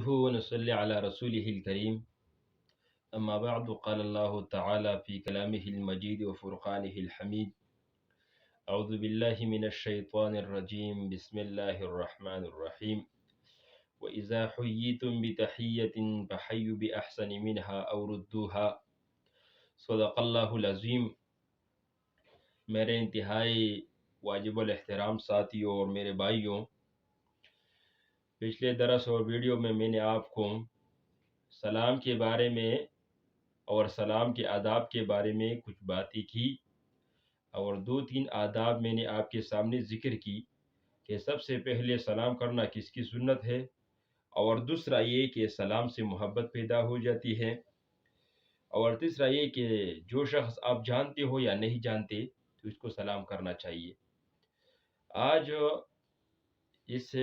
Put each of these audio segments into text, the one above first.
نحمده ونصلي على رسوله الكريم أما بعد قال الله تعالى في كلامه المجيد وفرقانه الحميد أعوذ بالله من الشيطان الرجيم بسم الله الرحمن الرحيم وإذا حييتم بتحية فحيوا بأحسن منها أو ردوها صدق اللہ العظیم۔ میرے انتہائی واجب الاحترام ساتھیوں اور میرے بھائیوں، پچھلے درس اور ویڈیو میں نے آپ کو سلام کے بارے میں اور سلام کے آداب کے بارے میں کچھ باتیں کی، اور 2-3 آداب میں نے آپ کے سامنے ذکر کی کہ سب سے پہلے سلام کرنا کس کی سنت ہے، اور دوسرا یہ کہ سلام سے محبت پیدا ہو جاتی ہے، اور تیسرا یہ کہ جو شخص آپ جانتے ہو یا نہیں جانتے تو اس کو سلام کرنا چاہیے۔ آج اس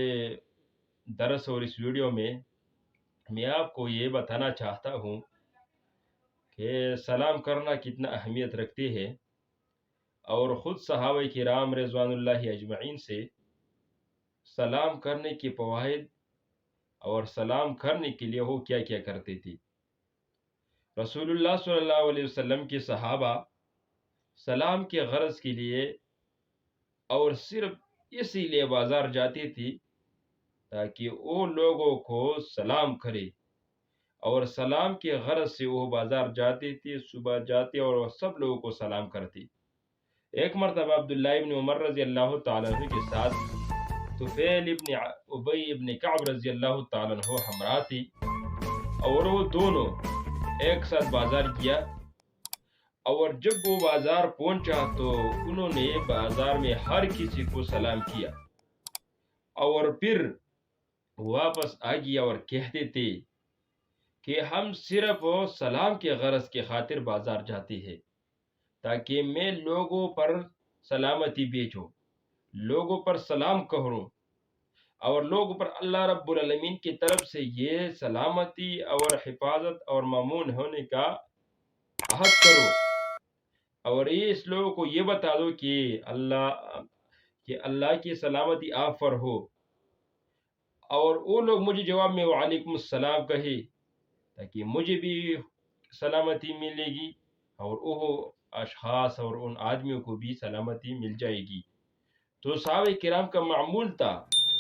درس اور اس ویڈیو میں آپ کو یہ بتانا چاہتا ہوں کہ سلام کرنا کتنا اہمیت رکھتے ہیں، اور خود صحابہ کرام رضوان اللہ اجمعین سے سلام کرنے کے فوائد اور سلام کرنے کے لیے وہ کیا کیا کرتے تھے۔ رسول اللہ صلی اللہ علیہ وسلم کے صحابہ سلام کے غرض کے لیے اور صرف اسی لیے بازار جاتے تھے تاکہ وہ لوگوں کو سلام کرے، اور سلام کے غرض سے وہ بازار جاتے تھے، صبح جاتے اور وہ سب لوگوں کو سلام کرتے۔ ایک مرتبہ عبداللہ ابن عمر رضی اللہ تعالیٰ عنہ کے ساتھ طفیل ابن ابی ابن کعب رضی اللہ تعالیٰ عنہ ہمراہ تھی، اور وہ دونوں ایک ساتھ بازار کیا، اور جب وہ بازار پہنچا تو انہوں نے بازار میں ہر کسی کو سلام کیا، اور پھر واپس آ گیا اور کہتے تھے کہ ہم صرف سلام کے غرض کے خاطر بازار جاتے ہیں تاکہ میں لوگوں پر سلامتی بھیجوں، لوگوں پر سلام کہوں، اور لوگوں پر اللہ رب العالمین کی طرف سے یہ سلامتی اور حفاظت اور مامون ہونے کا عہد کرو، اور اس لوگوں کو یہ بتا دو کہ اللہ کی سلامتی آپ پر ہو، اور وہ لوگ مجھے جواب میں وعلیکم السلام کہے تاکہ مجھے بھی سلامتی ملے گی، اور وہ اشخاص اور ان آدمیوں کو بھی سلامتی مل جائے گی۔ تو صحابہ کرام کا معمول تھا۔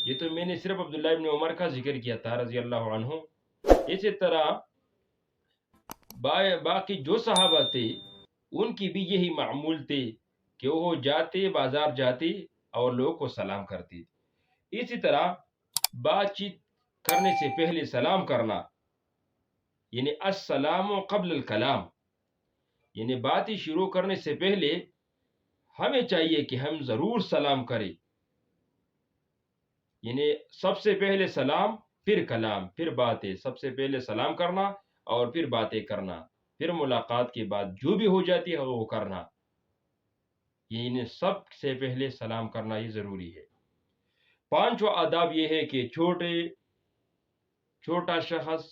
یہ تو میں نے صرف عبداللہ ابن عمر کا ذکر کیا تھا رضی اللہ عنہ، اسی طرح باقی جو صحابہ تھے ان کی بھی یہی معمول تھے کہ وہ جاتے بازار جاتے اور لوگوں کو سلام کرتے۔ اسی طرح بات چیت کرنے سے پہلے سلام کرنا، یعنی السلام قبل الکلام، یعنی باتیں شروع کرنے سے پہلے ہمیں چاہیے کہ ہم ضرور سلام کریں، یعنی سب سے پہلے سلام پھر کلام پھر باتیں، سب سے پہلے سلام کرنا اور پھر باتیں کرنا، پھر ملاقات کے بعد جو بھی ہو جاتی ہے وہ کرنا، یعنی سب سے پہلے سلام کرنا یہ ضروری ہے۔ 5 آداب یہ ہے کہ چھوٹا شخص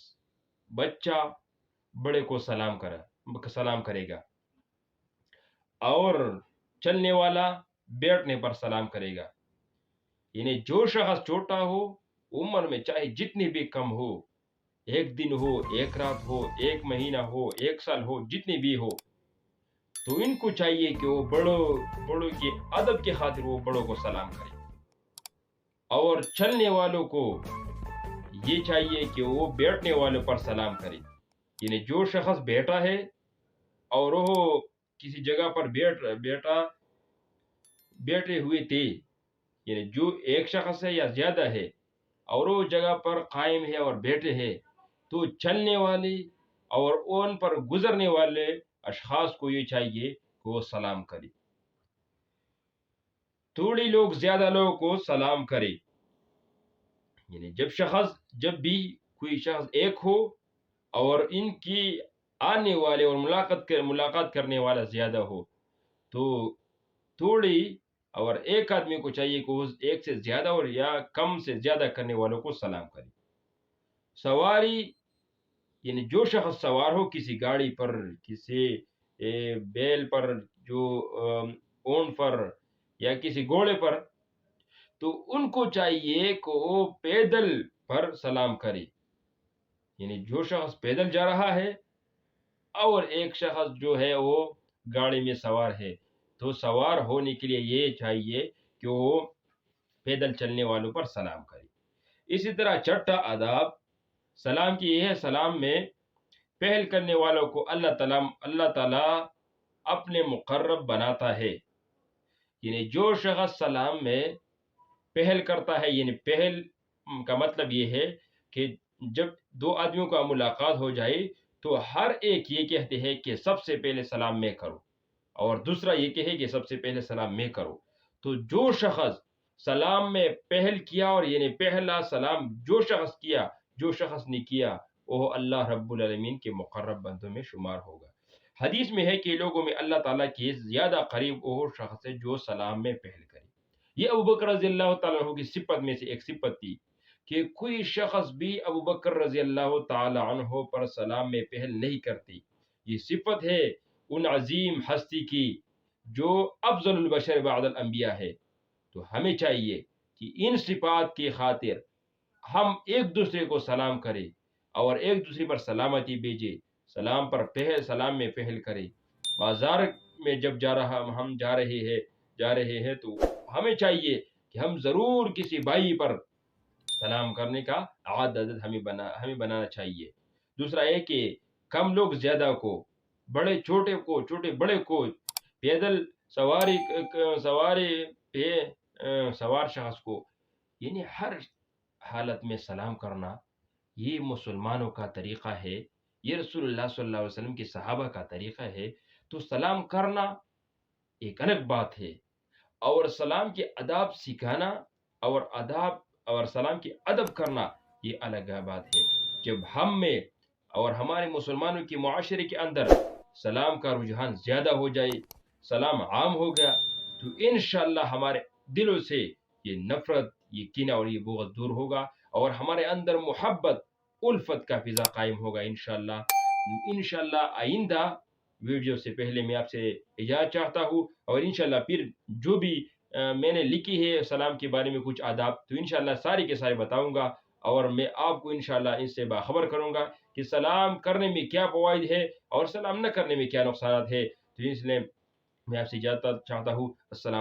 بچہ بڑے کو سلام کرے گا، اور چلنے والا بیٹھنے پر سلام کرے گا، یعنی جو شخص چھوٹا ہو عمر میں، چاہے جتنی بھی کم ہو، 1 دن ہو، 1 رات ہو، 1 مہینہ ہو، 1 سال ہو، جتنی بھی ہو، تو ان کو چاہیے کہ وہ بڑوں کے ادب کی خاطر وہ بڑوں کو سلام کرے، اور چلنے والوں کو یہ چاہیے کہ وہ بیٹھنے والوں پر سلام کرے، یعنی جو شخص بیٹھا ہے اور وہ کسی جگہ پر بیٹھے ہوئے تھے، یعنی جو ایک شخص ہے یا زیادہ ہے اور وہ جگہ پر قائم ہے اور بیٹھے ہیں، تو چلنے والے اور ان پر گزرنے والے اشخاص کو یہ چاہیے کہ وہ سلام کرے۔ تھوڑی لوگ زیادہ لوگوں کو سلام کرے، یعنی جب بھی کوئی شخص ایک ہو اور ان کی آنے والے اور ملاقات کرنے والا زیادہ ہو، تو تھوڑی اور ایک آدمی کو چاہیے کہ وہ ایک سے زیادہ اور یا کم سے زیادہ کرنے والوں کو سلام کرے۔ سواری، یعنی جو شخص سوار ہو کسی گاڑی پر، کسی بیل پر، جو اونٹ پر یا کسی گھوڑے پر، تو ان کو چاہیے کہ وہ پیدل پر سلام کرے، یعنی جو شخص پیدل جا رہا ہے اور ایک شخص جو ہے وہ گاڑی میں سوار ہے، تو سوار ہونے کے لیے یہ چاہیے کہ وہ پیدل چلنے والوں پر سلام کرے۔ اسی طرح چھٹا آداب سلام کی یہ ہے، سلام میں پہل کرنے والوں کو اللہ تعالیٰ اپنے مقرب بناتا ہے۔ یعنی جو شخص سلام میں پہل کرتا ہے، یعنی پہل کا مطلب یہ ہے کہ جب دو آدمیوں کا ملاقات ہو جائے تو ہر ایک یہ کہتے ہیں کہ سب سے پہلے سلام میں کرو، اور دوسرا یہ کہے کہ سب سے پہلے سلام میں کرو۔ تو جو شخص سلام میں پہل کیا، اور یعنی پہلا سلام جو شخص کیا، جو شخص نے کیا، وہ اللہ رب العالمین کے مقرب بندوں میں شمار ہوگا۔ حدیث میں ہے کہ لوگوں میں اللہ تعالیٰ کے زیادہ قریب وہ شخص ہے جو سلام میں پہل کرے۔ یہ ابوبکر رضی اللہ تعالیٰ عنہ کی صفت میں سے ایک صفت تھی کہ کوئی شخص بھی ابوبکر رضی اللہ تعالیٰ عنہ پر سلام میں پہل نہیں کرتی۔ یہ صفت ہے ان عظیم ہستی کی جو افضل البشر بعد الانبیاء ہے۔ تو ہمیں چاہیے کہ ان صفات کی خاطر ہم ایک دوسرے کو سلام کریں اور ایک دوسرے پر سلامتی بھیجے، سلام میں پہل کرے۔ بازار میں جب ہم جا رہے ہیں تو ہمیں چاہیے کہ ہم ضرور کسی بھائی پر سلام کرنے کا عادت ہمیں بنانا چاہیے۔ دوسرا یہ کہ کم لوگ زیادہ کو، چھوٹے بڑے کو، پیدل سواری پہ سوار شخص کو، یعنی ہر حالت میں سلام کرنا یہ مسلمانوں کا طریقہ ہے، یہ رسول اللہ صلی اللہ علیہ وسلم کے صحابہ کا طریقہ ہے۔ تو سلام کرنا ایک الگ بات ہے، اور سلام کے آداب سکھانا اور سلام کی ادب کرنا یہ الگ بات ہے۔ جب ہم میں اور ہمارے مسلمانوں کے معاشرے کے اندر سلام کا رجحان زیادہ ہو جائے، سلام عام ہو گیا، تو انشاءاللہ ہمارے دلوں سے یہ نفرت، یہ کینہ اور یہ بغض دور ہوگا، اور ہمارے اندر محبت، الفت کا فضا قائم ہوگا انشاءاللہ آئندہ ویڈیو سے پہلے میں آپ سے اجازت چاہتا ہوں، اور انشاءاللہ پھر جو بھی میں نے لکھی ہے سلام کے بارے میں کچھ آداب، تو انشاءاللہ سارے کے سارے بتاؤں گا، اور میں آپ کو انشاءاللہ ان سے باخبر کروں گا کہ سلام کرنے میں کیا فوائد ہے اور سلام نہ کرنے میں کیا نقصانات ہے۔ تو اس لیے میں آپ سے اجازت چاہتا ہوں۔ السلام